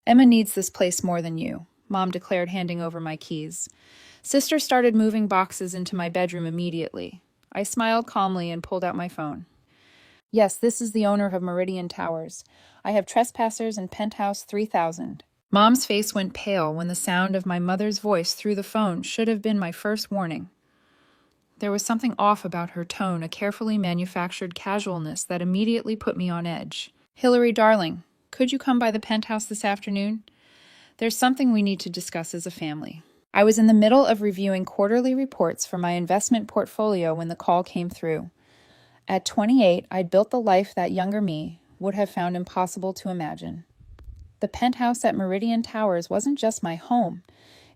Emma needs this place more than you, Mom declared, handing over my keys. Sister started moving boxes into my bedroom immediately. I smiled calmly and pulled out my phone. Yes, this is the owner of Meridian Towers. I have trespassers in penthouse 3000. Mom's face went pale when the sound of my mother's voice through the phone should have been my first warning. There was something off about her tone, a carefully manufactured casualness that immediately put me on edge. Hillary, darling, could you come by the penthouse this afternoon? There's something we need to discuss as a family. I was in the middle of reviewing quarterly reports for my investment portfolio when the call came through. At 28, I'd built the life that younger me would have found impossible to imagine. The penthouse at Meridian Towers wasn't just my home.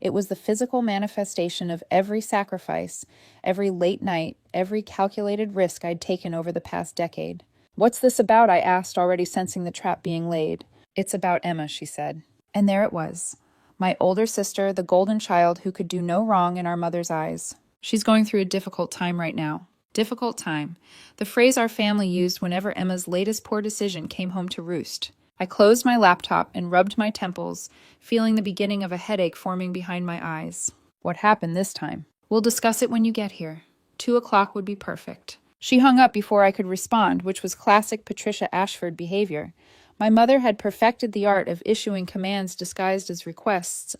It was the physical manifestation of every sacrifice, every late night, every calculated risk I'd taken over the past decade. What's this about? I asked, already sensing the trap being laid. It's about Emma, she said. And there it was. My older sister, the golden child who could do no wrong in our mother's eyes. She's going through a difficult time right now. Difficult time. The phrase our family used whenever Emma's latest poor decision came home to roost. I closed my laptop and rubbed my temples, feeling the beginning of a headache forming behind my eyes. What happened this time? We'll discuss it when you get here. 2 o'clock would be perfect. She hung up before I could respond, which was classic Patricia Ashford behavior. My mother had perfected the art of issuing commands disguised as requests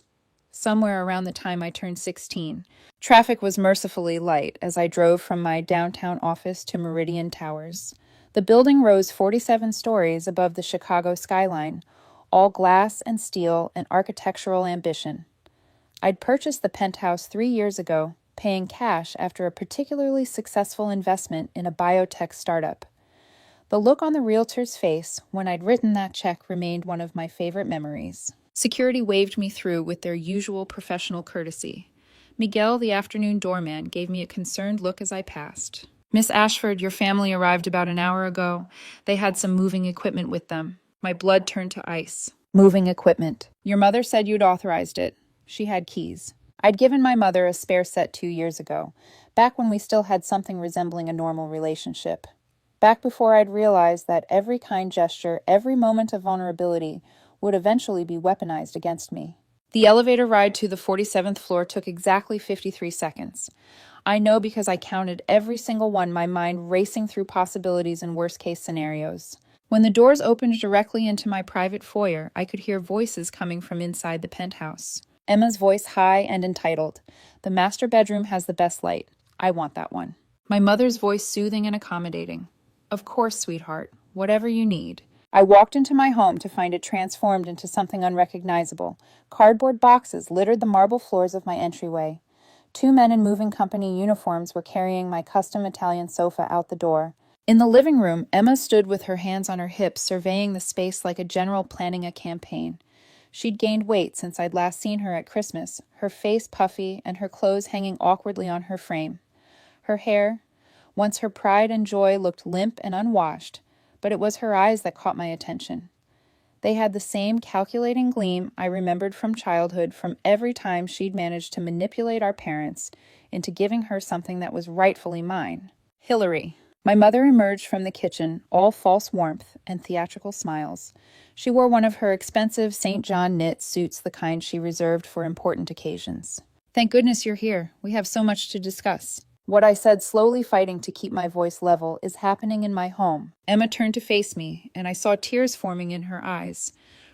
somewhere around the time I turned 16. Traffic was mercifully light as I drove from my downtown office to Meridian Towers. The building rose 47 stories above the Chicago skyline, all glass and steel and architectural ambition. I'd purchased the penthouse 3 years ago, paying cash after a particularly successful investment in a biotech startup. The look on the realtor's face when I'd written that check remained one of my favorite memories. Security waved me through with their usual professional courtesy. Miguel, the afternoon doorman, gave me a concerned look as I passed. Miss Ashford, your family arrived about an hour ago. They had some moving equipment with them. My blood turned to ice. Moving equipment. Your mother said you'd authorized it. She had keys. I'd given my mother a spare set 2 years ago, back when we still had something resembling a normal relationship. Back before I'd realized that every kind gesture, every moment of vulnerability, would eventually be weaponized against me. The elevator ride to the 47th floor took exactly 53 seconds. I know because I counted every single one, my mind racing through possibilities and worst-case scenarios. When the doors opened directly into my private foyer, I could hear voices coming from inside the penthouse. Emma's voice, high and entitled. The master bedroom has the best light. I want that one. My mother's voice, soothing and accommodating. Of course, sweetheart. Whatever you need. I walked into my home to find it transformed into something unrecognizable. Cardboard boxes littered the marble floors of my entryway. 2 men in moving company uniforms were carrying my custom Italian sofa out the door. In the living room, Emma stood with her hands on her hips, surveying the space like a general planning a campaign. She'd gained weight since I'd last seen her at Christmas, her face puffy and her clothes hanging awkwardly on her frame. Her hair, once her pride and joy, looked limp and unwashed, but it was her eyes that caught my attention. They had the same calculating gleam I remembered from childhood, from every time she'd managed to manipulate our parents into giving her something that was rightfully mine. Hillary. My mother emerged from the kitchen, all false warmth and theatrical smiles. She wore one of her expensive St. John knit suits, the kind she reserved for important occasions. Thank goodness you're here. We have so much to discuss. What I said, slowly fighting to keep my voice level, is happening in my home. Emma turned to face me, and I saw tears forming in her eyes.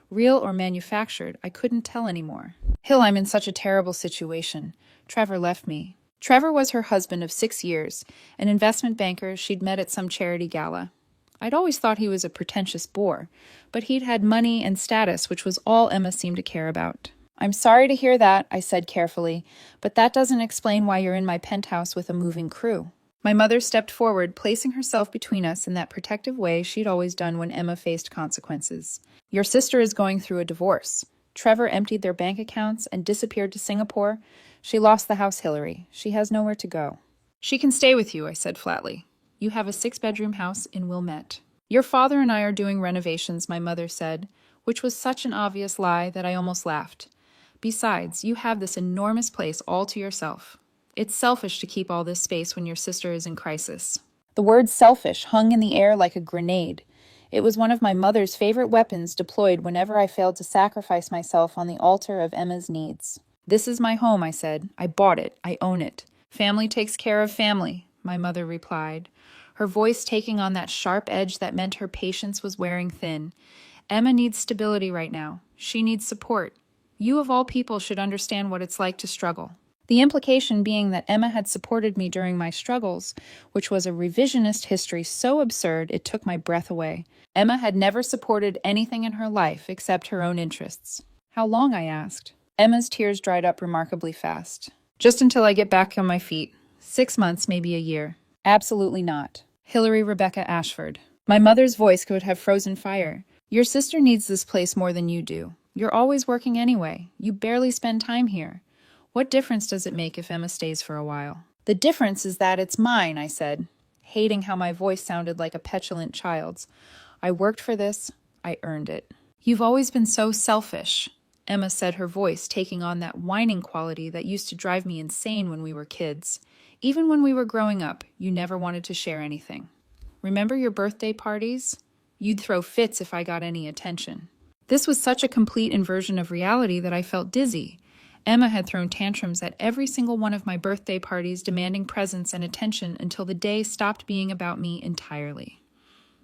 Real or manufactured, I couldn't tell anymore. Hill, I'm in such a terrible situation. Trevor left me. Trevor was her husband of 6 years, an investment banker she'd met at some charity gala. I'd always thought he was a pretentious bore, but he'd had money and status, which was all Emma seemed to care about. I'm sorry to hear that, I said carefully, but that doesn't explain why you're in my penthouse with a moving crew. My mother stepped forward, placing herself between us in that protective way she'd always done when Emma faced consequences. Your sister is going through a divorce. Trevor emptied their bank accounts and disappeared to Singapore. She lost the house, Hillary. She has nowhere to go. She can stay with you, I said flatly. You have a 6-bedroom house in Wilmette. Your father and I are doing renovations, my mother said, which was such an obvious lie that I almost laughed. Besides, you have this enormous place all to yourself. It's selfish to keep all this space when your sister is in crisis. The word selfish hung in the air like a grenade. It was one of my mother's favorite weapons deployed whenever I failed to sacrifice myself on the altar of Emma's needs. "This is my home," I said. "I bought it. I own it." "Family takes care of family," my mother replied, her voice taking on that sharp edge that meant her patience was wearing thin. "Emma needs stability right now. She needs support. You of all people should understand what it's like to struggle." The implication being that Emma had supported me during my struggles, which was a revisionist history so absurd it took my breath away. Emma had never supported anything in her life except her own interests. "How long?" I asked. Emma's tears dried up remarkably fast. "Just until I get back on my feet. 6 months, maybe a year." "Absolutely not." Hillary Rebecca Ashford. My mother's voice could have frozen fire. "Your sister needs this place more than you do. You're always working anyway. You barely spend time here. What difference does it make if Emma stays for a while?" "The difference is that it's mine," I said, hating how my voice sounded like a petulant child's. "I worked for this. I earned it." "You've always been so selfish," Emma said, her voice taking on that whining quality that used to drive me insane when we were kids. "Even when we were growing up, you never wanted to share anything. Remember your birthday parties? You'd throw fits if I got any attention." This was such a complete inversion of reality that I felt dizzy. Emma had thrown tantrums at every single one of my birthday parties, demanding presents and attention until the day stopped being about me entirely.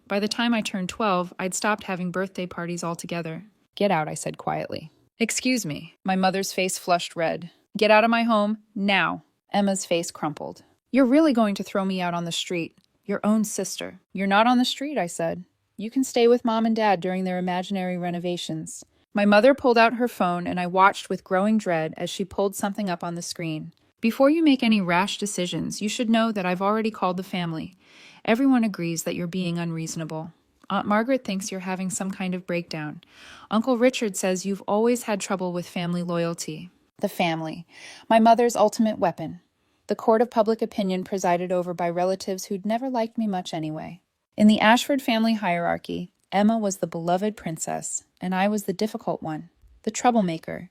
By the time I turned 12, I'd stopped having birthday parties altogether. "Get out," I said quietly. "Excuse me." My mother's face flushed red. "Get out of my home, now." Emma's face crumpled. "You're really going to throw me out on the street? Your own sister." "You're not on the street," I said. "You can stay with Mom and Dad during their imaginary renovations." My mother pulled out her phone, and I watched with growing dread as she pulled something up on the screen. "Before you make any rash decisions, you should know that I've already called the family. Everyone agrees that you're being unreasonable. Aunt Margaret thinks you're having some kind of breakdown. Uncle Richard says you've always had trouble with family loyalty." The family. My mother's ultimate weapon. The court of public opinion presided over by relatives who'd never liked me much anyway. In the Ashford family hierarchy, Emma was the beloved princess, and I was the difficult one, the troublemaker,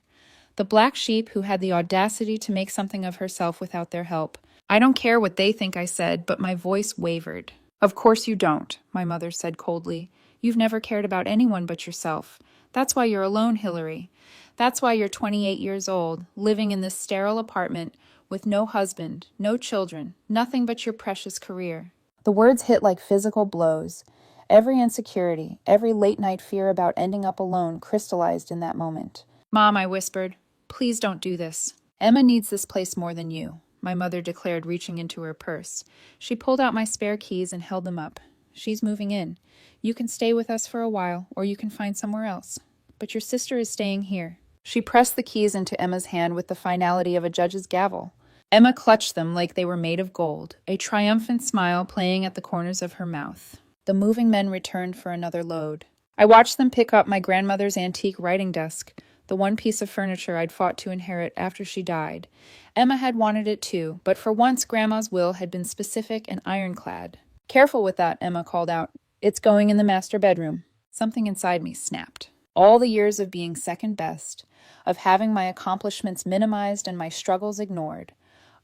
the black sheep who had the audacity to make something of herself without their help. "I don't care what they think," I said, but my voice wavered. "Of course you don't," my mother said coldly. "You've never cared about anyone but yourself. That's why you're alone, Hillary. That's why you're 28 years old, living in this sterile apartment with no husband, no children, nothing but your precious career." The words hit like physical blows. Every insecurity, every late-night fear about ending up alone crystallized in that moment. "Mom," I whispered, "please don't do this." "Emma needs this place more than you," my mother declared, reaching into her purse. She pulled out my spare keys and held them up. "She's moving in. You can stay with us for a while, or you can find somewhere else. But your sister is staying here." She pressed the keys into Emma's hand with the finality of a judge's gavel. Emma clutched them like they were made of gold, a triumphant smile playing at the corners of her mouth. The moving men returned for another load. I watched them pick up my grandmother's antique writing desk, the one piece of furniture I'd fought to inherit after she died. Emma had wanted it too, but for once Grandma's will had been specific and ironclad. "Careful with that," Emma called out. "It's going in the master bedroom." Something inside me snapped. All the years of being second best, of having my accomplishments minimized and my struggles ignored,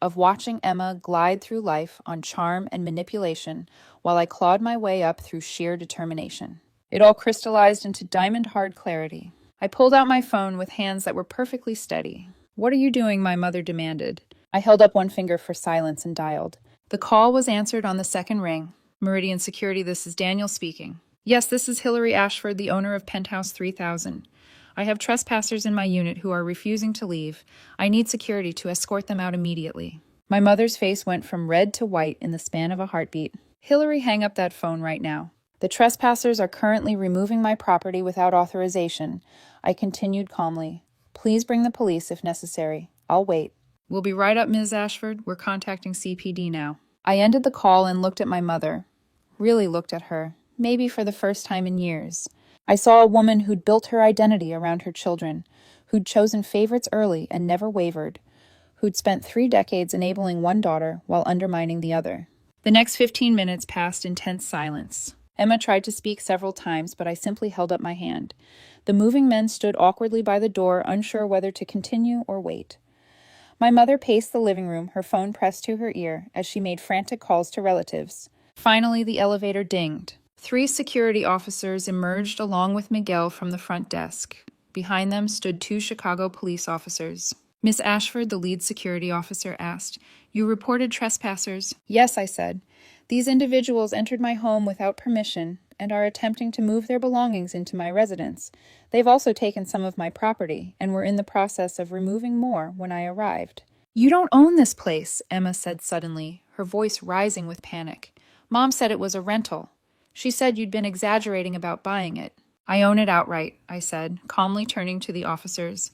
of watching Emma glide through life on charm and manipulation while I clawed my way up through sheer determination. It all crystallized into diamond-hard clarity. I pulled out my phone with hands that were perfectly steady. "What are you doing?" my mother demanded. I held up one finger for silence and dialed. The call was answered on the second ring. "Meridian Security, this is Daniel speaking." "Yes, this is Hillary Ashford, the owner of Penthouse 3000. I have trespassers in my unit who are refusing to leave. I need security to escort them out immediately." My mother's face went from red to white in the span of a heartbeat. "Hillary, hang up that phone right now. The trespassers are currently removing my property without authorization," I continued calmly. "Please bring the police if necessary. I'll wait." "We'll be right up, Ms. Ashford. We're contacting CPD now." I ended the call and looked at my mother. Really looked at her, maybe for the first time in years. I saw a woman who'd built her identity around her children, who'd chosen favorites early and never wavered, who'd spent 3 decades enabling one daughter while undermining the other. The next 15 minutes passed in tense silence. Emma tried to speak several times, but I simply held up my hand. The moving men stood awkwardly by the door, unsure whether to continue or wait. My mother paced the living room, her phone pressed to her ear, as she made frantic calls to relatives. Finally, the elevator dinged. 3 security officers emerged along with Miguel from the front desk. Behind them stood 2 Chicago police officers. Miss Ashford, the lead security officer, asked, "You reported trespassers?" "Yes," I said. "These individuals entered my home without permission and are attempting to move their belongings into my residence. They've also taken some of my property and were in the process of removing more when I arrived." "You don't own this place," Emma said suddenly, her voice rising with panic. "Mom said it was a rental. She said you'd been exaggerating about buying it." "I own it outright," I said, calmly turning to the officers.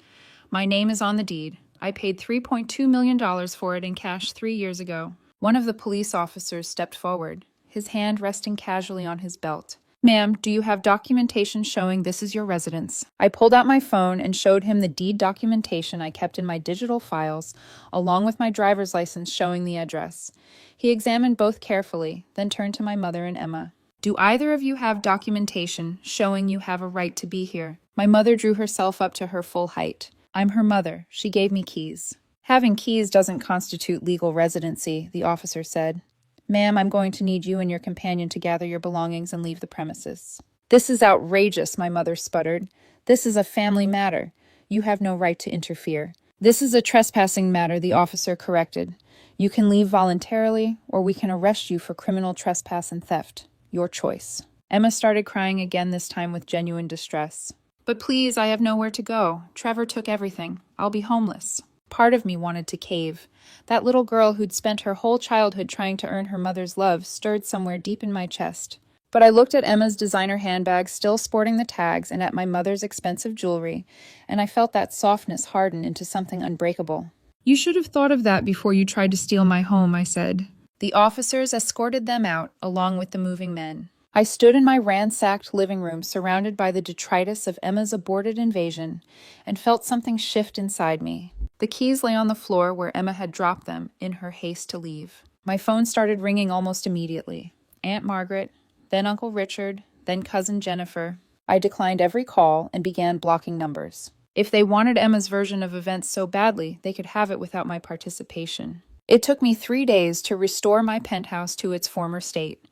"My name is on the deed. I paid $3.2 million for it in cash 3 years ago." One of the police officers stepped forward, his hand resting casually on his belt. "Ma'am, do you have documentation showing this is your residence?" I pulled out my phone and showed him the deed documentation I kept in my digital files, along with my driver's license showing the address. He examined both carefully, then turned to my mother and Emma. "Do either of you have documentation showing you have a right to be here?" My mother drew herself up to her full height. "I'm her mother. She gave me keys." "Having keys doesn't constitute legal residency," the officer said. "Ma'am, I'm going to need you and your companion to gather your belongings and leave the premises." "This is outrageous," my mother sputtered. "This is a family matter. You have no right to interfere." "This is a trespassing matter," the officer corrected. "You can leave voluntarily, or we can arrest you for criminal trespass and theft. Your choice." Emma started crying again, this time with genuine distress. "But please, I have nowhere to go. Trevor took everything. I'll be homeless." Part of me wanted to cave. That little girl who'd spent her whole childhood trying to earn her mother's love stirred somewhere deep in my chest. But I looked at Emma's designer handbag still sporting the tags and at my mother's expensive jewelry, and I felt that softness harden into something unbreakable. "You should have thought of that before you tried to steal my home," I said. The officers escorted them out, along with the moving men. I stood in my ransacked living room, surrounded by the detritus of Emma's aborted invasion, and felt something shift inside me. The keys lay on the floor where Emma had dropped them in her haste to leave. My phone started ringing almost immediately. Aunt Margaret, then Uncle Richard, then Cousin Jennifer. I declined every call and began blocking numbers. If they wanted Emma's version of events so badly, they could have it without my participation. It took me 3 days to restore my penthouse to its former state.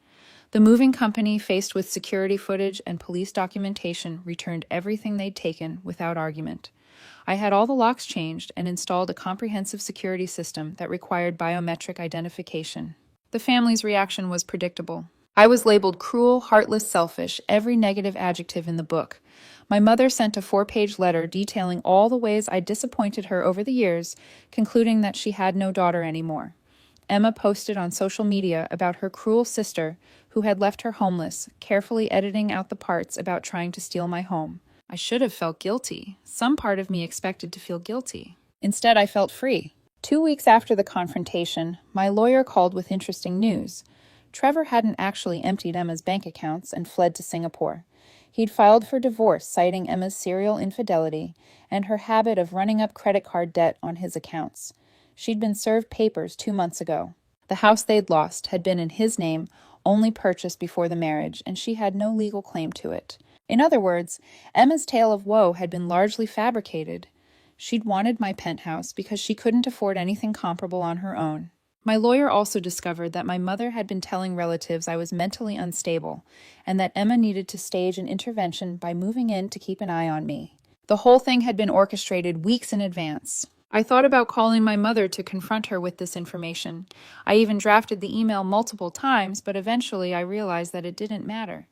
The moving company, faced with security footage and police documentation, returned everything they'd taken without argument. I had all the locks changed and installed a comprehensive security system that required biometric identification. The family's reaction was predictable. I was labeled cruel, heartless, selfish, every negative adjective in the book. My mother sent a 4-page letter detailing all the ways I disappointed her over the years, concluding that she had no daughter anymore. Emma posted on social media about her cruel sister, who had left her homeless, carefully editing out the parts about trying to steal my home. I should have felt guilty. Some part of me expected to feel guilty. Instead, I felt free. 2 weeks after the confrontation, my lawyer called with interesting news. Trevor hadn't actually emptied Emma's bank accounts and fled to Singapore. He'd filed for divorce, citing Emma's serial infidelity and her habit of running up credit card debt on his accounts. She'd been served papers 2 months ago. The house they'd lost had been in his name, only purchased before the marriage, and she had no legal claim to it. In other words, Emma's tale of woe had been largely fabricated. She'd wanted my penthouse because she couldn't afford anything comparable on her own. My lawyer also discovered that my mother had been telling relatives I was mentally unstable, and that Emma needed to stage an intervention by moving in to keep an eye on me. The whole thing had been orchestrated weeks in advance. I thought about calling my mother to confront her with this information. I even drafted the email multiple times, but eventually I realized that it didn't matter.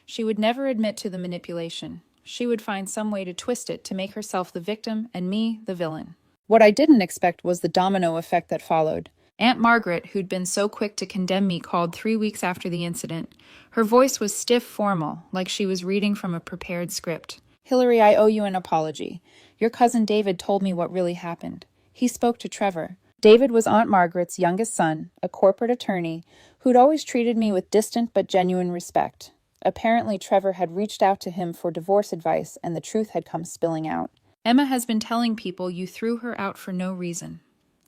She would never admit to the manipulation. She would find some way to twist it to make herself the victim and me the villain. What I didn't expect was the domino effect that followed. Aunt Margaret, who'd been so quick to condemn me, called 3 weeks after the incident. Her voice was stiff, formal, like she was reading from a prepared script. "Hillary, I owe you an apology. Your cousin David told me what really happened. He spoke to Trevor. David was Aunt Margaret's youngest son, a corporate attorney, who'd always treated me with distant but genuine respect. Apparently, Trevor had reached out to him for divorce advice, and the truth had come spilling out. Emma has been telling people you threw her out for no reason."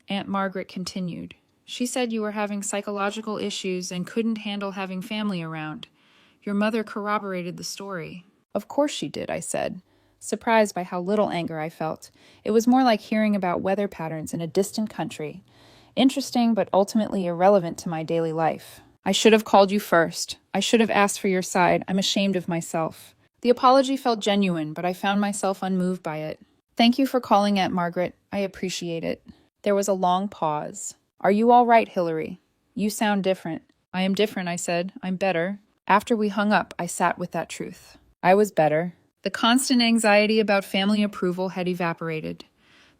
Aunt Margaret continued. "She said you were having psychological issues and couldn't handle having family around. Your mother corroborated the story." "Of course she did," I said, surprised by how little anger I felt. It was more like hearing about weather patterns in a distant country. Interesting, but ultimately irrelevant to my daily life. I should have called you first. I should have asked for your side. I'm ashamed of myself. The apology felt genuine, but I found myself unmoved by it. Thank you for calling, Aunt Margaret. I appreciate it. There was a long pause. Are you all right, Hillary? You sound different. I am different, I said. I'm better. After we hung up, I sat with that truth. I was better. The constant anxiety about family approval had evaporated.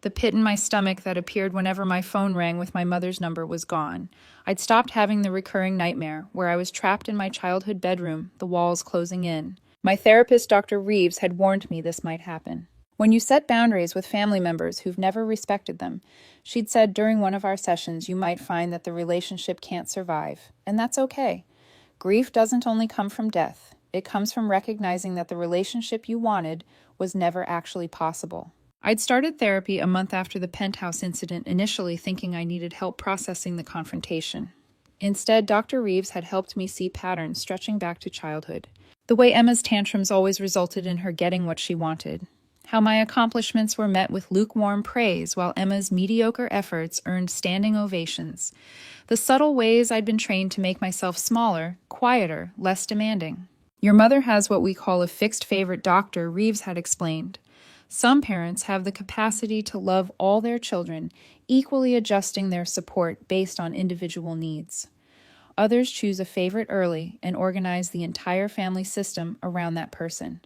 The pit in my stomach that appeared whenever my phone rang with my mother's number was gone. I'd stopped having the recurring nightmare where I was trapped in my childhood bedroom, the walls closing in. My therapist, Dr. Reeves, had warned me this might happen. When you set boundaries with family members who've never respected them, she'd said during one of our sessions you might find that the relationship can't survive, and that's okay. Grief doesn't only come from death. It comes from recognizing that the relationship you wanted was never actually possible. I'd started therapy a month after the penthouse incident, initially thinking I needed help processing the confrontation. Instead, Dr. Reeves had helped me see patterns stretching back to childhood. The way Emma's tantrums always resulted in her getting what she wanted. How my accomplishments were met with lukewarm praise while Emma's mediocre efforts earned standing ovations. The subtle ways I'd been trained to make myself smaller, quieter, less demanding. Your mother has what we call a fixed favorite doctor, Reeves had explained. Some parents have the capacity to love all their children, equally adjusting their support based on individual needs. Others choose a favorite early and organize the entire family system around that person.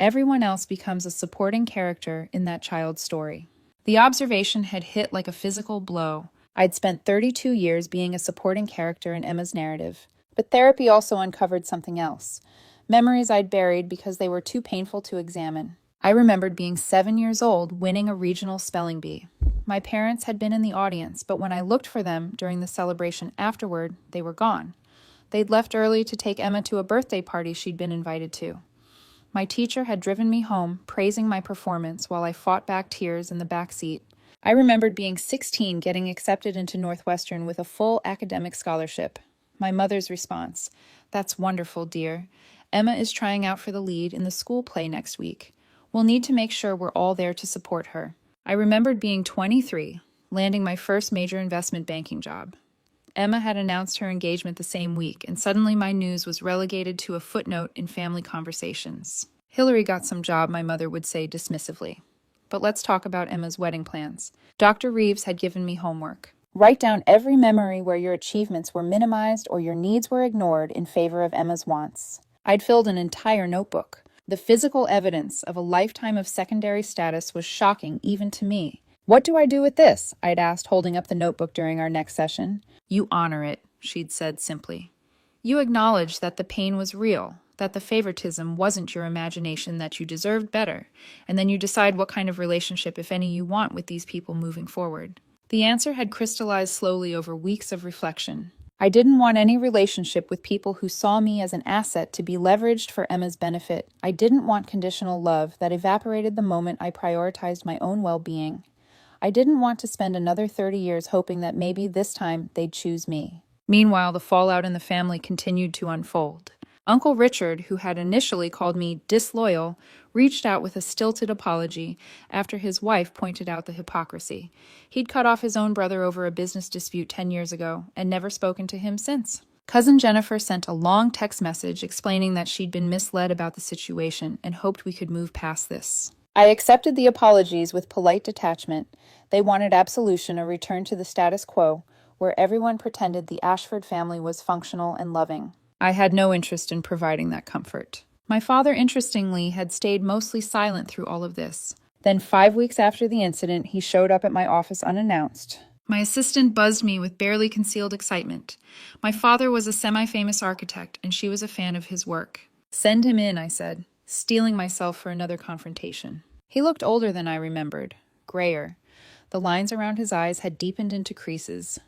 Everyone else becomes a supporting character in that child's story. The observation had hit like a physical blow. I'd spent 32 years being a supporting character in Emma's narrative. But therapy also uncovered something else. Memories I'd buried because they were too painful to examine. I remembered being 7 years old, winning a regional spelling bee. My parents had been in the audience, but when I looked for them during the celebration afterward, they were gone. They'd left early to take Emma to a birthday party she'd been invited to. My teacher had driven me home, praising my performance while I fought back tears in the back seat. I remembered being 16, getting accepted into Northwestern with a full academic scholarship. My mother's response, "That's wonderful, dear. Emma is trying out for the lead in the school play next week. We'll need to make sure we're all there to support her." I remembered being 23, landing my first major investment banking job. Emma had announced her engagement the same week, and suddenly my news was relegated to a footnote in family conversations. Hillary got some job, my mother would say dismissively. But let's talk about Emma's wedding plans. Dr. Reeves had given me homework. Write down every memory where your achievements were minimized or your needs were ignored in favor of Emma's wants. I'd filled an entire notebook. The physical evidence of a lifetime of secondary status was shocking even to me. "What do I do with this?" I'd asked, holding up the notebook during our next session. "You honor it," she'd said simply. "You acknowledge that the pain was real, that the favoritism wasn't your imagination, that you deserved better, and then you decide what kind of relationship, if any, you want with these people moving forward." The answer had crystallized slowly over weeks of reflection. I didn't want any relationship with people who saw me as an asset to be leveraged for Emma's benefit. I didn't want conditional love that evaporated the moment I prioritized my own well-being. I didn't want to spend another 30 years hoping that maybe this time they'd choose me. Meanwhile, the fallout in the family continued to unfold. Uncle Richard, who had initially called me disloyal, reached out with a stilted apology after his wife pointed out the hypocrisy. He'd cut off his own brother over a business dispute 10 years ago and never spoken to him since. Cousin Jennifer sent a long text message explaining that she'd been misled about the situation and hoped we could move past this. I accepted the apologies with polite detachment. They wanted absolution, a return to the status quo, where everyone pretended the Ashford family was functional and loving. I had no interest in providing that comfort. My father, interestingly, had stayed mostly silent through all of this. Then 5 weeks after the incident, he showed up at my office unannounced. My assistant buzzed me with barely concealed excitement. My father was a semi-famous architect, and she was a fan of his work. "Send him in," I said, steeling myself for another confrontation. He looked older than I remembered, grayer. The lines around his eyes had deepened into creases.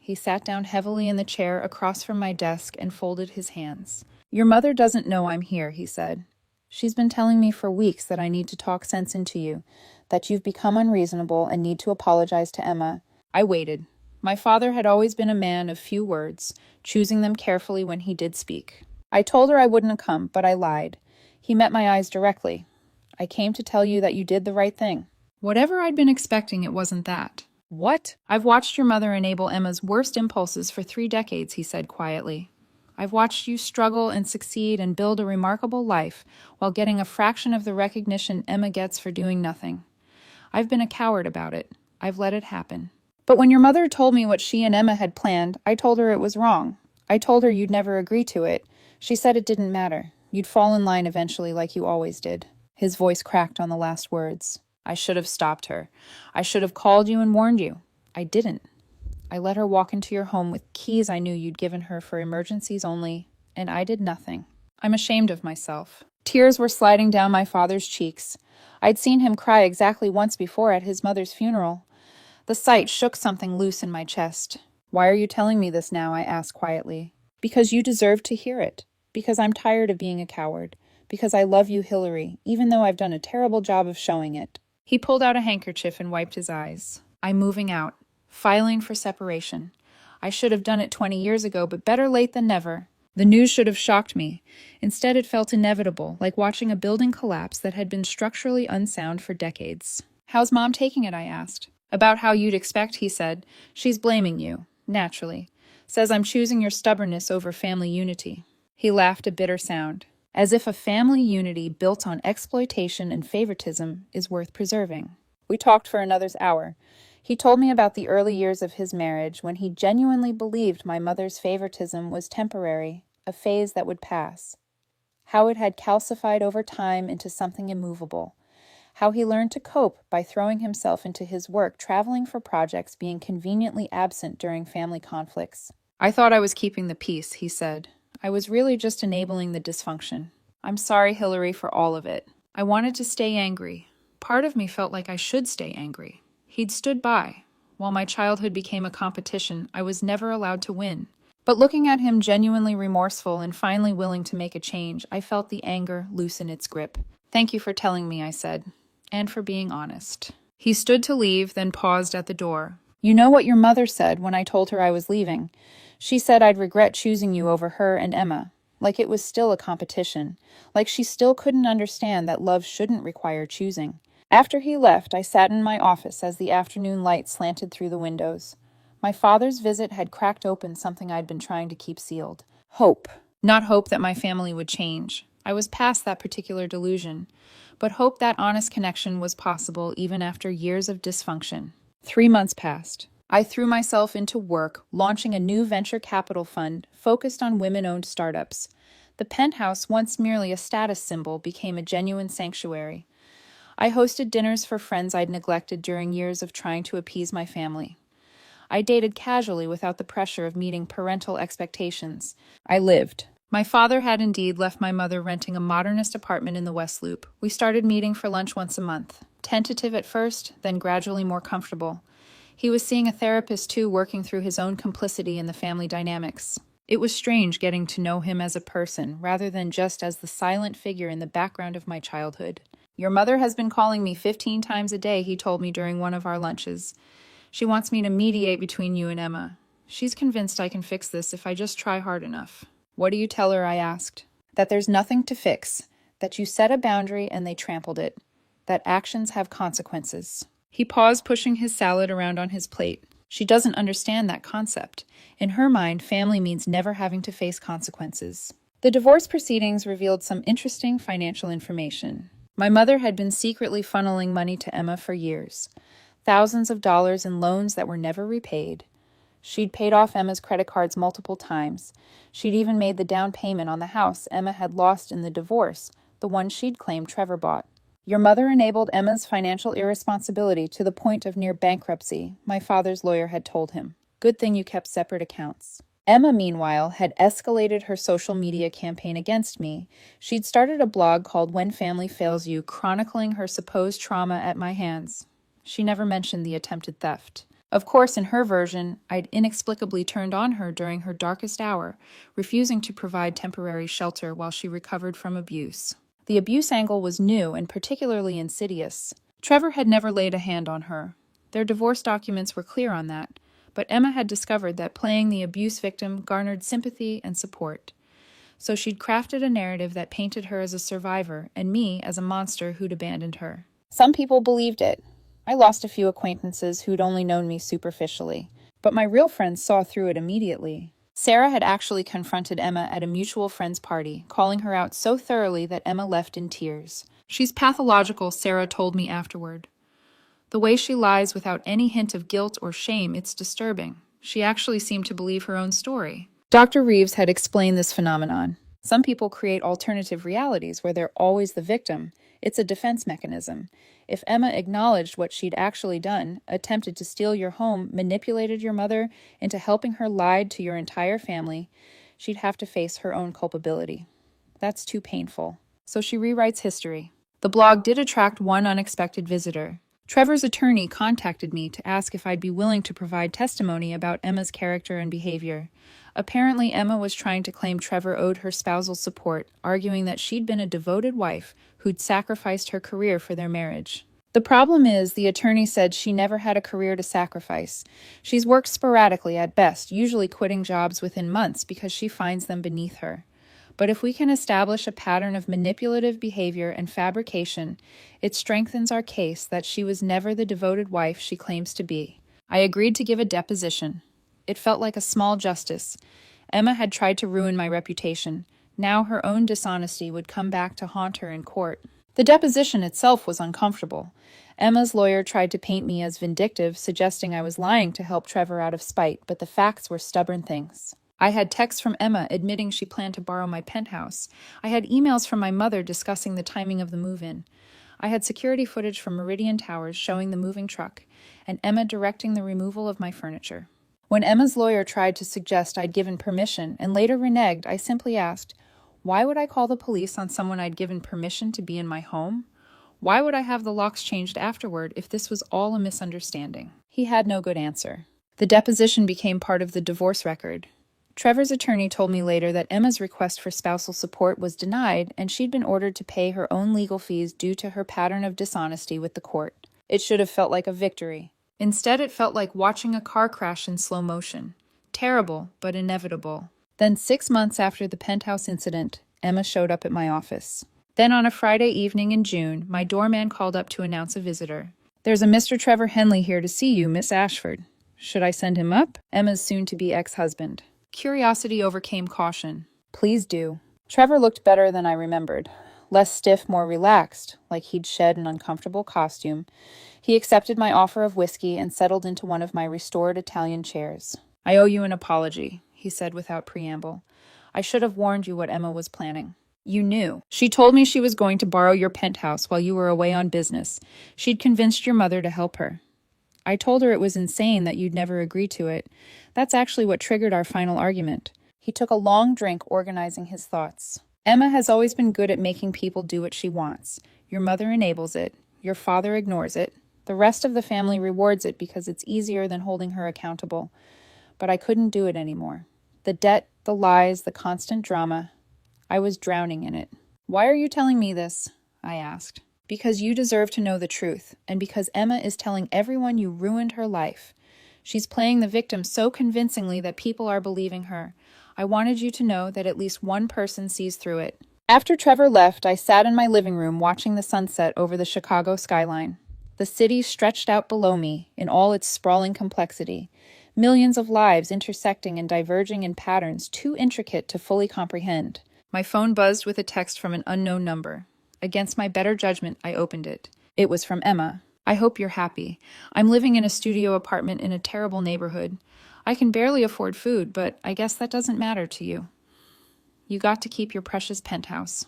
He sat down heavily in the chair across from my desk and folded his hands. "Your mother doesn't know I'm here," he said. "She's been telling me for weeks that I need to talk sense into you, that you've become unreasonable and need to apologize to Emma." I waited. My father had always been a man of few words, choosing them carefully when he did speak. I told her I wouldn't have come, but I lied. He met my eyes directly. "I came to tell you that you did the right thing." Whatever I'd been expecting, it wasn't that. "What?" "I've watched your mother enable Emma's worst impulses for 3 decades, he said quietly. I've watched you struggle and succeed and build a remarkable life while getting a fraction of the recognition Emma gets for doing nothing. I've been a coward about it. I've let it happen. But when your mother told me what she and Emma had planned, I told her it was wrong. I told her you'd never agree to it. She said it didn't matter. You'd fall in line eventually like you always did. His voice cracked on the last words. I should have stopped her. I should have called you and warned you. I didn't. I let her walk into your home with keys I knew you'd given her for emergencies only, and I did nothing. I'm ashamed of myself. Tears were sliding down my father's cheeks. I'd seen him cry exactly once before at his mother's funeral. The sight shook something loose in my chest. Why are you telling me this now? I asked quietly. Because you deserve to hear it. Because I'm tired of being a coward. Because I love you, Hillary, even though I've done a terrible job of showing it. He pulled out a handkerchief and wiped his eyes. I'm moving out. Filing for separation. I should have done it 20 years ago, but better late than never. The news should have shocked me. Instead, it felt inevitable, like watching a building collapse that had been structurally unsound for decades. How's Mom taking it? I asked. About how you'd expect, he said. She's blaming you, naturally. Says I'm choosing your stubbornness over family unity. He laughed a bitter sound, as if a family unity built on exploitation and favoritism is worth preserving. We talked for another hour. He told me about the early years of his marriage when he genuinely believed my mother's favoritism was temporary, a phase that would pass. How it had calcified over time into something immovable. How he learned to cope by throwing himself into his work, traveling for projects, being conveniently absent during family conflicts. I thought I was keeping the peace, he said. I was really just enabling the dysfunction. I'm sorry, Hillary, for all of it. I wanted to stay angry. Part of me felt like I should stay angry. He'd stood by. While my childhood became a competition, I was never allowed to win. But looking at him genuinely remorseful and finally willing to make a change, I felt the anger loosen its grip. Thank you for telling me, I said, and for being honest. He stood to leave, then paused at the door. You know what your mother said when I told her I was leaving. She said I'd regret choosing you over her and Emma, like it was still a competition, like she still couldn't understand that love shouldn't require choosing. After he left, I sat in my office as the afternoon light slanted through the windows. My father's visit had cracked open something I'd been trying to keep sealed. Hope. Not hope that my family would change. I was past that particular delusion. But hope that honest connection was possible even after years of dysfunction. 3 months passed. I threw myself into work, launching a new venture capital fund focused on women-owned startups. The penthouse, once merely a status symbol, became a genuine sanctuary. I hosted dinners for friends I'd neglected during years of trying to appease my family. I dated casually without the pressure of meeting parental expectations. I lived. My father had indeed left my mother renting a modernist apartment in the West Loop. We started meeting for lunch once a month. Tentative at first, then gradually more comfortable. He was seeing a therapist too, working through his own complicity in the family dynamics. It was strange getting to know him as a person, rather than just as the silent figure in the background of my childhood. Your mother has been calling me 15 times a day, he told me during one of our lunches. She wants me to mediate between you and Emma. She's convinced I can fix this if I just try hard enough. What do you tell her? I asked. That there's nothing to fix. That you set a boundary and they trampled it. That actions have consequences. He paused, pushing his salad around on his plate. She doesn't understand that concept. In her mind, family means never having to face consequences. The divorce proceedings revealed some interesting financial information. My mother had been secretly funneling money to Emma for years. Thousands of dollars in loans that were never repaid. She'd paid off Emma's credit cards multiple times. She'd even made the down payment on the house Emma had lost in the divorce, the one she'd claimed Trevor bought. Your mother enabled Emma's financial irresponsibility to the point of near bankruptcy, my father's lawyer had told him. Good thing you kept separate accounts. Emma, meanwhile, had escalated her social media campaign against me. She'd started a blog called When Family Fails You, chronicling her supposed trauma at my hands. She never mentioned the attempted theft. Of course, in her version, I'd inexplicably turned on her during her darkest hour, refusing to provide temporary shelter while she recovered from abuse. The abuse angle was new and particularly insidious. Trevor had never laid a hand on her. Their divorce documents were clear on that. But Emma had discovered that playing the abuse victim garnered sympathy and support. So she'd crafted a narrative that painted her as a survivor and me as a monster who'd abandoned her. Some people believed it. I lost a few acquaintances who'd only known me superficially. But my real friends saw through it immediately. Sarah had actually confronted Emma at a mutual friend's party, calling her out so thoroughly that Emma left in tears. "She's pathological," Sarah told me afterward. "The way she lies without any hint of guilt or shame, it's disturbing. She actually seemed to believe her own story." Dr. Reeves had explained this phenomenon. Some people create alternative realities where they're always the victim. It's a defense mechanism. If Emma acknowledged what she'd actually done, attempted to steal your home, manipulated your mother into helping her lie to your entire family, she'd have to face her own culpability. That's too painful. So she rewrites history. The blog did attract one unexpected visitor. Trevor's attorney contacted me to ask if I'd be willing to provide testimony about Emma's character and behavior. Apparently, Emma was trying to claim Trevor owed her spousal support, arguing that she'd been a devoted wife who'd sacrificed her career for their marriage. The problem is, the attorney said she never had a career to sacrifice. She's worked sporadically at best, usually quitting jobs within months because she finds them beneath her. But if we can establish a pattern of manipulative behavior and fabrication, it strengthens our case that she was never the devoted wife she claims to be. I agreed to give a deposition. It felt like a small justice. Emma had tried to ruin my reputation. Now her own dishonesty would come back to haunt her in court. The deposition itself was uncomfortable. Emma's lawyer tried to paint me as vindictive, suggesting I was lying to help Trevor out of spite, but the facts were stubborn things. I had texts from Emma admitting she planned to borrow my penthouse. I had emails from my mother discussing the timing of the move-in. I had security footage from Meridian Towers showing the moving truck, and Emma directing the removal of my furniture. When Emma's lawyer tried to suggest I'd given permission and later reneged, I simply asked, why would I call the police on someone I'd given permission to be in my home? Why would I have the locks changed afterward if this was all a misunderstanding? He had no good answer. The deposition became part of the divorce record. Trevor's attorney told me later that Emma's request for spousal support was denied and she'd been ordered to pay her own legal fees due to her pattern of dishonesty with the court. It should have felt like a victory. Instead, it felt like watching a car crash in slow motion. Terrible, but inevitable. Then 6 months after the penthouse incident, Emma showed up at my office. Then on a Friday evening in June, my doorman called up to announce a visitor. "There's a Mr. Trevor Henley here to see you, Miss Ashford." Should I send him up? Emma's soon-to-be ex-husband. Curiosity overcame caution. "Please do." Trevor looked better than I remembered. Less stiff, more relaxed, like he'd shed an uncomfortable costume. He accepted my offer of whiskey and settled into one of my restored Italian chairs. "I owe you an apology," he said without preamble. "I should have warned you what Emma was planning." "You knew. She told me she was going to borrow your penthouse while you were away on business. She'd convinced your mother to help her." "I told her it was insane that you'd never agree to it. That's actually what triggered our final argument." He took a long drink, organizing his thoughts. "Emma has always been good at making people do what she wants. Your mother enables it. Your father ignores it. The rest of the family rewards it because it's easier than holding her accountable. But I couldn't do it anymore. The debt, the lies, the constant drama. I was drowning in it." "Why are you telling me this?" I asked. "Because you deserve to know the truth, and because Emma is telling everyone you ruined her life. She's playing the victim so convincingly that people are believing her. I wanted you to know that at least one person sees through it." After Trevor left, I sat in my living room watching the sunset over the Chicago skyline. The city stretched out below me in all its sprawling complexity. Millions of lives intersecting and diverging in patterns too intricate to fully comprehend. My phone buzzed with a text from an unknown number. Against my better judgment, I opened it. It was from Emma. "I hope you're happy. I'm living in a studio apartment in a terrible neighborhood. I can barely afford food, but I guess that doesn't matter to you. You got to keep your precious penthouse.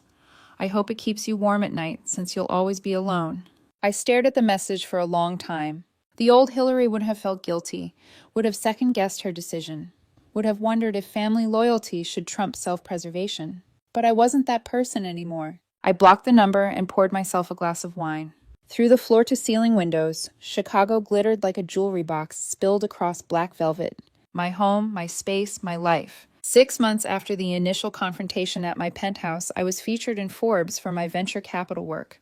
I hope it keeps you warm at night, since you'll always be alone." I stared at the message for a long time. The old Hillary would have felt guilty, would have second-guessed her decision, would have wondered if family loyalty should trump self-preservation. But I wasn't that person anymore. I blocked the number and poured myself a glass of wine. Through the floor-to-ceiling windows, Chicago glittered like a jewelry box spilled across black velvet. My home, my space, my life. 6 months after the initial confrontation at my penthouse, I was featured in Forbes for my venture capital work.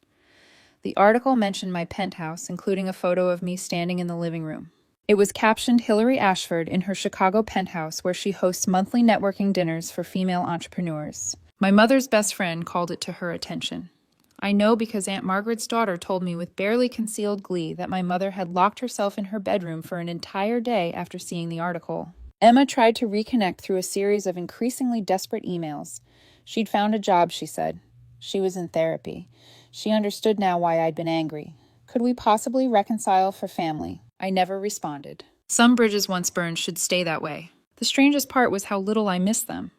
The article mentioned my penthouse, including a photo of me standing in the living room. It was captioned "Hillary Ashford in her Chicago penthouse where she hosts monthly networking dinners for female entrepreneurs." My mother's best friend called it to her attention. I know because Aunt Margaret's daughter told me with barely concealed glee that my mother had locked herself in her bedroom for an entire day after seeing the article. Emma tried to reconnect through a series of increasingly desperate emails. She'd found a job, she said. She was in therapy. She understood now why I'd been angry. Could we possibly reconcile for family? I never responded. Some bridges once burned should stay that way. The strangest part was how little I missed them.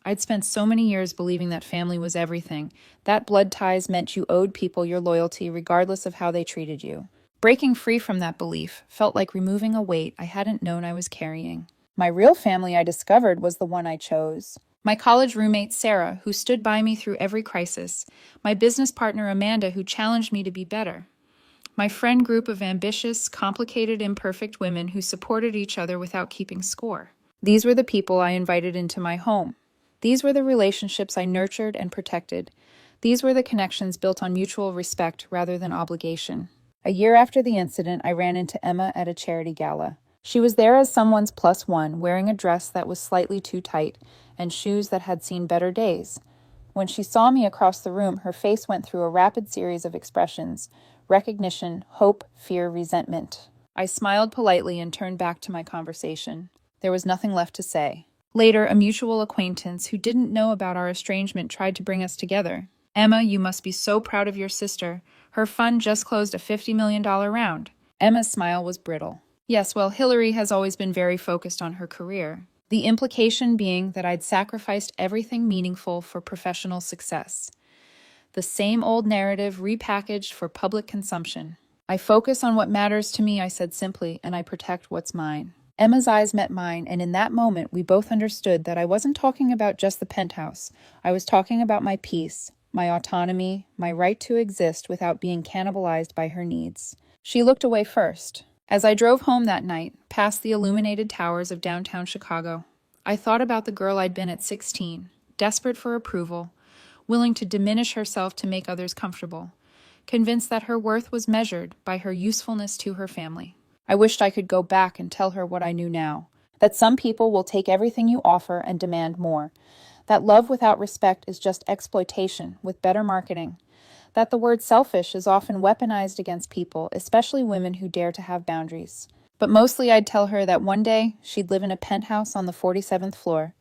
I'd spent so many years believing that family was everything, that blood ties meant you owed people your loyalty regardless of how they treated you. Breaking free from that belief felt like removing a weight I hadn't known I was carrying. My real family, I discovered, was the one I chose. My college roommate, Sarah, who stood by me through every crisis. My business partner, Amanda, who challenged me to be better. My friend group of ambitious, complicated, imperfect women who supported each other without keeping score. These were the people I invited into my home. These were the relationships I nurtured and protected. These were the connections built on mutual respect rather than obligation. A year after the incident, I ran into Emma at a charity gala. She was there as someone's plus one, wearing a dress that was slightly too tight and shoes that had seen better days. When she saw me across the room, her face went through a rapid series of expressions: recognition, hope, fear, resentment. I smiled politely and turned back to my conversation. There was nothing left to say. Later, a mutual acquaintance who didn't know about our estrangement tried to bring us together. Emma, you must be so proud of your sister. Her fund just closed a $50 million round. Emma's smile was brittle. Yes, well, Hillary has always been very focused on her career. The implication being that I'd sacrificed everything meaningful for professional success. The same old narrative repackaged for public consumption. I focus on what matters to me, I said simply, and I protect what's mine. Emma's eyes met mine, and in that moment we both understood that I wasn't talking about just the penthouse. I was talking about my peace, my autonomy, my right to exist without being cannibalized by her needs. She looked away first. As I drove home that night, past the illuminated towers of downtown Chicago, I thought about the girl I'd been at 16, desperate for approval, willing to diminish herself to make others comfortable, convinced that her worth was measured by her usefulness to her family. I wished I could go back and tell her what I knew now, that some people will take everything you offer and demand more, that love without respect is just exploitation with better marketing, that the word selfish is often weaponized against people, especially women who dare to have boundaries. But mostly I'd tell her that one day she'd live in a penthouse on the 47th floor,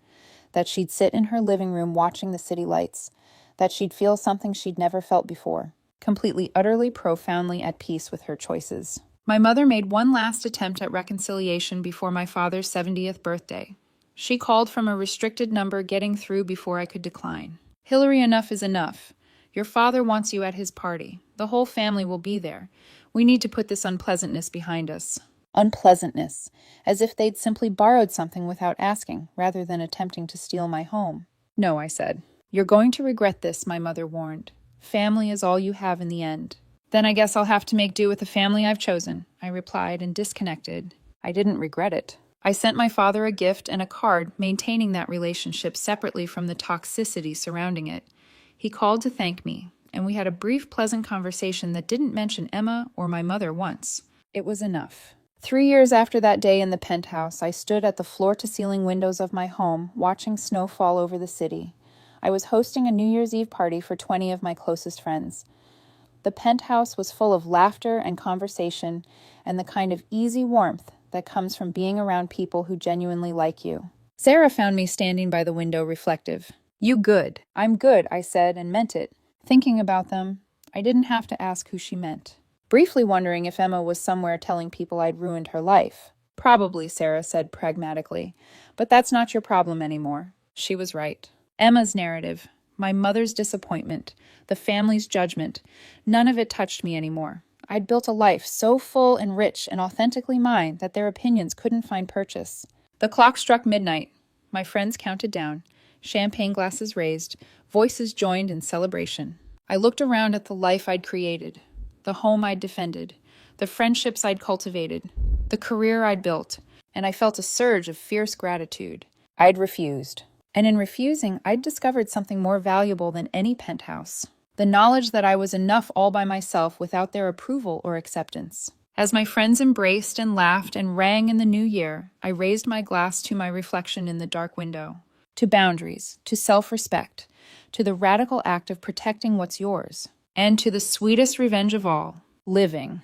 that she'd sit in her living room watching the city lights, that she'd feel something she'd never felt before, completely, utterly, profoundly at peace with her choices. My mother made one last attempt at reconciliation before my father's 70th birthday. She called from a restricted number, getting through before I could decline. Hillary, enough is enough. Your father wants you at his party. The whole family will be there. We need to put this unpleasantness behind us. Unpleasantness, as if they'd simply borrowed something without asking, rather than attempting to steal my home. No, I said. You're going to regret this, my mother warned. Family is all you have in the end. Then I guess I'll have to make do with the family I've chosen, I replied and disconnected. I didn't regret it. I sent my father a gift and a card maintaining that relationship separately from the toxicity surrounding it. He called to thank me, and we had a brief, pleasant conversation that didn't mention Emma or my mother once. It was enough. 3 years after that day in the penthouse, I stood at the floor-to-ceiling windows of my home, watching snow fall over the city. I was hosting a New Year's Eve party for 20 of my closest friends. The penthouse was full of laughter and conversation and the kind of easy warmth that comes from being around people who genuinely like you. Sarah found me standing by the window, reflective. You good. I'm good, I said, and meant it. Thinking about them, I didn't have to ask who she meant. Briefly wondering if Emma was somewhere telling people I'd ruined her life. Probably, Sarah said pragmatically. But that's not your problem anymore. She was right. Emma's narrative, my mother's disappointment, the family's judgment, none of it touched me anymore. I'd built a life so full and rich and authentically mine that their opinions couldn't find purchase. The clock struck midnight. My friends counted down, champagne glasses raised, voices joined in celebration. I looked around at the life I'd created, the home I'd defended, the friendships I'd cultivated, the career I'd built, and I felt a surge of fierce gratitude. I'd refused. And in refusing, I'd discovered something more valuable than any penthouse. The knowledge that I was enough all by myself without their approval or acceptance. As my friends embraced and laughed and rang in the new year, I raised my glass to my reflection in the dark window. To boundaries, to self-respect, to the radical act of protecting what's yours, and to the sweetest revenge of all, living.